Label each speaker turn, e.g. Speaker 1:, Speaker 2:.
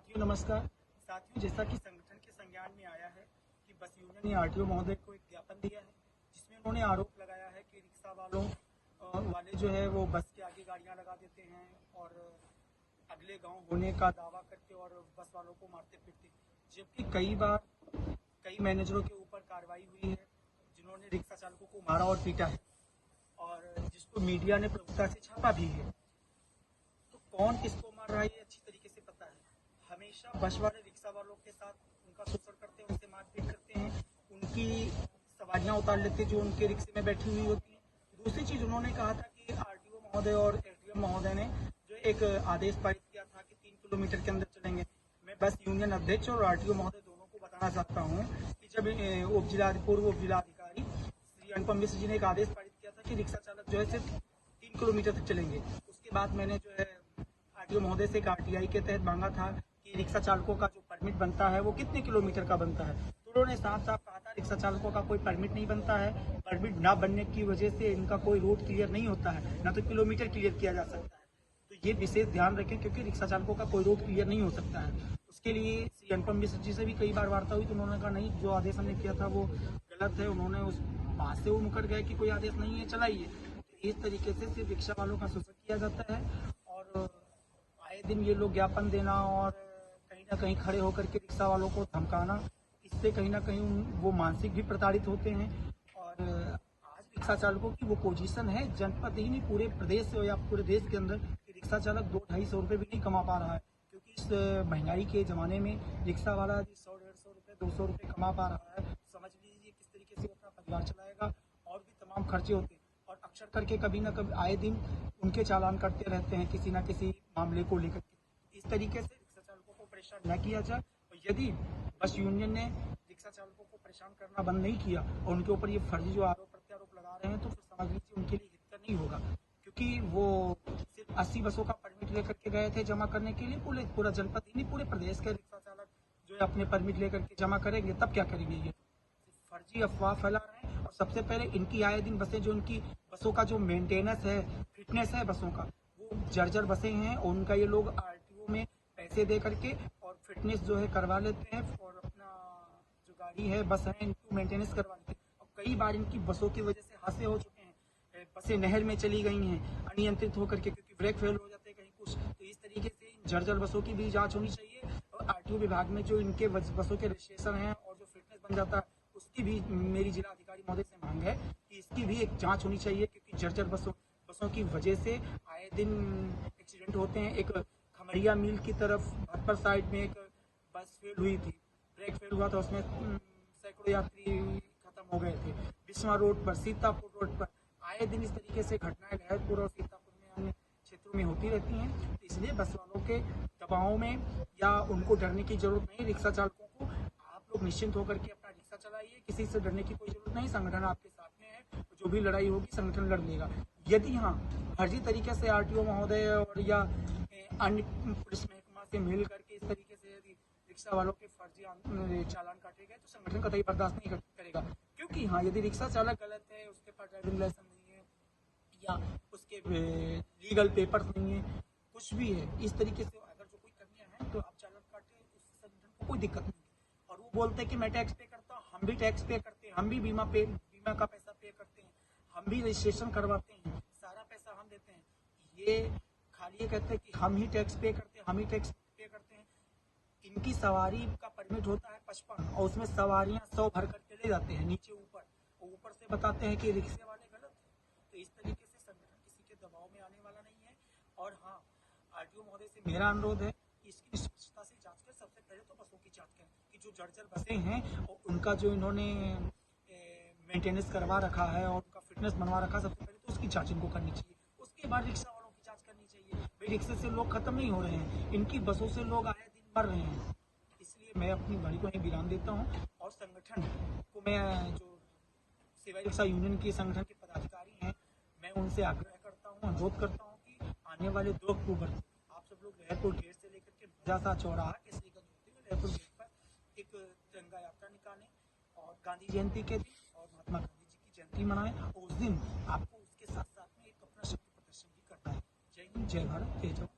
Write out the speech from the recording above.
Speaker 1: साथियों नमस्कार। साथियों, जैसा कि संगठन के संज्ञान में आया है कि बस यूनियन ने आरटीओ महोदय को एक ज्ञापन दिया है, जिसमें उन्होंने आरोप लगाया है कि रिक्शा वाले जो है वो बस के आगे गाड़ियां लगा देते हैं और अगले गांव होने का दावा करके और बस वालों को मारते पीटते, जबकि कई बार कई मैनेजरों के ऊपर कार्रवाई हुई है जिन्होंने रिक्शा चालकों को मारा और पीटा है और जिसको मीडिया ने प्रमुखता से छापा भी है। तो कौन किसको मार रहा है ये अच्छी तरीके से पता है। हमेशा बस वाले रिक्शा वालों के साथ उनका शोषण करते हैं, उनसे मारपीट करते हैं, उनकी सवारियां उतार लेते हैं जो उनके रिक्शे में बैठी हुई होती हैं। दूसरी चीज़ उन्होंने कहा था कि आरटीओ महोदय और एसडीएम महोदय ने जो एक आदेश पारित किया था कि 3 किलोमीटर के अंदर चलेंगे। मैं बस यूनियन अध्यक्ष और आरटीओ महोदय दोनों को बताना चाहता हूँ कि जब पूर्व उप जिलाधिकारी श्री अनुपम मिश्र जी ने एक आदेश पारित किया था कि रिक्शा चालक जो है सिर्फ 3 किलोमीटर तक चलेंगे, उसके बाद मैंने जो है आरटीओ महोदय से एक आरटीआई के तहत मांगा था कि रिक्शा चालकों का जो परमिट बनता है वो कितने किलोमीटर का बनता है। तो उन्होंने साफ साफ कहा था रिक्शा चालकों का कोई परमिट नहीं बनता है। परमिट ना बनने की वजह से इनका कोई रूट क्लियर नहीं होता है, ना तो किलोमीटर क्लियर किया जा सकता है। तो ये विशेष ध्यान रखें, क्योंकि रिक्शा चालकों का कोई रूट क्लियर नहीं हो सकता है। उसके लिए श्री अनुपम मिश्र जी से भी कई बार वार्ता हुई तो उन्होंने कहा नहीं, जो आदेश हमने किया था वो गलत है। उन्होंने उस बात से वो मुकर गए कि कोई आदेश नहीं है, चलाइए। तो इस तरीके से सिर्फ रिक्शा वालों का शोषण किया जाता है और आए दिन ये लोग ज्ञापन देना और कहीं ना कहीं खड़े होकर के रिक्शा वालों को धमकाना, इससे कहीं ना कहीं वो मानसिक भी प्रताड़ित होते हैं। और आज रिक्शा चालकों की वो पोजीशन है जनपद ही नहीं पूरे प्रदेश या पूरे देश के अंदर कि रिक्शा चालक 200-250 रुपये भी नहीं कमा पा रहा है, क्योंकि इस महंगाई के ज़माने में रिक्शा वाला 100-150 रुपये 200 रुपये कमा पा रहा है। समझ लीजिए किस तरीके से अपना परिवार चलाएगा और भी तमाम खर्चे होते हैं। और अक्सर करके कभी ना कभी आए दिन उनके चालान करते रहते हैं किसी ना किसी मामले को लेकर के। इस तरीके से रिक्शा चालकों को परेशान न किया जाए। और यदि बस यूनियन ने रिक्शा चालकों को परेशान करना बंद नहीं किया और उनके ऊपर ये फर्जी जो आरोप प्रत्यारोप लगा रहे हैं, तो फिर समझ लीजिए उनके लिए हित नहीं होगा, क्योंकि वो सिर्फ 80 बसों का परमिट लेकर के गए थे जमा करने के लिए। पूरा जनपद ही नहीं पूरे प्रदेश के रिक्शा चालक जो है अपने परमिट लेकर के जमा करेंगे, तब क्या करेंगे। ये फर्जी अफवाह फैला रहे हैं। और सबसे पहले इनकी आए दिन बसें जो इनकी बसों का जो मेंटेनेंस है, फिटनेस है बसों का, वो जर्जर बसें हैं और उनका ये लोग आरटीओ में पैसे दे करके और फिटनेस जो है करवा लेते हैं और अपना जो गाड़ी है बस है इनको मेंटेनेंस करवा लेते हैं। और कई बार इनकी बसों की वजह से हादसे हो चुके हैं, बसें नहर में चली गई हैं अनियंत्रित होकर के, क्योंकि ब्रेक फेल हो जाते हैं कहीं कुछ। तो इस तरीके से इन जर्जर बसों की भी जाँच होनी चाहिए और आरटीओ विभाग में जो इनके बसों के रजिस्ट्रेशन हैं और जो फिटनेस बन जाता है उसकी भी मेरी जिला अधिकारी महोदय से मांग है कि इसकी भी एक जांच होनी चाहिए, क्योंकि जर्जर बसों की वजह से आए दिन एक्सीडेंट होते हैं। एक खमरिया मिल की तरफ भटपर साइड में एक बस फेल हुई थी, ब्रेक फेल हुआ था, उसमें सैकड़ों यात्री खत्म हो गए थे। बिस्वा रोड पर, सीतापुर रोड पर आए दिन इस तरीके से घटनाएं लहरपुर और सीतापुर में अन्य क्षेत्रों में होती रहती हैं। तो इसलिए बस वालों के दबाव में या उनको डरने की जरूरत नहीं। रिक्शा चालकों को आप लोग निश्चिंत होकर के अपना रिक्शा चलाइए, किसी से डरने की कोई जरूरत नहीं। संगठन आपके साथ में है, जो भी लड़ाई होगी संगठन लड़ लेगा। यदि हाँ फर्जी तरीके से आरटीओ महोदय और या अन्य पुलिस महकमा से मिल करके इस तरीके से यदि रिक्शा वालों के फर्जी चालान काटे गए तो संगठन कतई बर्दाश्त नहीं करेगा। क्योंकि हाँ, यदि रिक्शा चालक गलत है, उसके पास ड्राइविंग लाइसेंस नहीं है या उसके लीगल पेपर्स नहीं है, कुछ भी है, इस तरीके से अगर जो कोई कमियां हैं तो आप चालान काटे, उससे संगठन को कोई दिक्कत नहीं है। और वो बोलते हैं कि मैं टैक्स पे करता हूँ, हम भी टैक्स पे करते हैं, हम भी बीमा का पैसा पे करते हैं, हम भी रजिस्ट्रेशन करवाते हैं, सारा पैसा हम देते हैं। ये खाली ये कहते हैं कि हम ही टैक्स पे करते हैं, हम ही टैक्स पे करते हैं। इनकी सवारी का परमिट होता है 55 और उसमें सवारियां 100 भर करके ले जाते हैं नीचे ऊपर, और ऊपर से बताते हैं कि रिक्शे वाले गलत है। तो इस तरीके से संगठन किसी के दबाव में आने वाला नहीं है। और हाँ, आरटीओ महोदय से मेरा अनुरोध है कि इसकी निष्पक्षता से जांच करें। सबसे पहले तो बसों की जांच करें कि जो जर्जर बसें हैं और उनका जो इन्होंने मेंटेनेंस करवा रखा है और उनका फिटनेस बनवा रखा है, सबसे पहले तो उसकी जांच इनको करनी चाहिए। उसके बाद रिक्शा वालों की जांच करनी चाहिए। भाई रिक्शे से लोग खत्म नहीं हो रहे हैं, इनकी बसों से लोग आए दिन मर रहे हैं। इसलिए मैं अपनी वाणी को यहीं विराम देता हूँ और संगठन को मैं जो सेवा रिक्शा यूनियन के संगठन के पदाधिकारी हैं, मैं उनसे आग्रह करता हूँ, अनुरोध करता हूँ कि आने वाले 2 अक्टूबर को आप सब लोग लहरपुर गेट से लेकर के ध्वजा चौराहा केसरीगंज होते हुए लहरपुर गेट पर एक तिरंगा यात्रा निकालें और गांधी जयंती के दिन और महात्मा गांधी जी की जयंती मनाएं। और उस दिन आपको उसके साथ साथ में एक अपना शक्ति प्रदर्शन भी करना है। जय हिंद, जय भारत, जय जवान।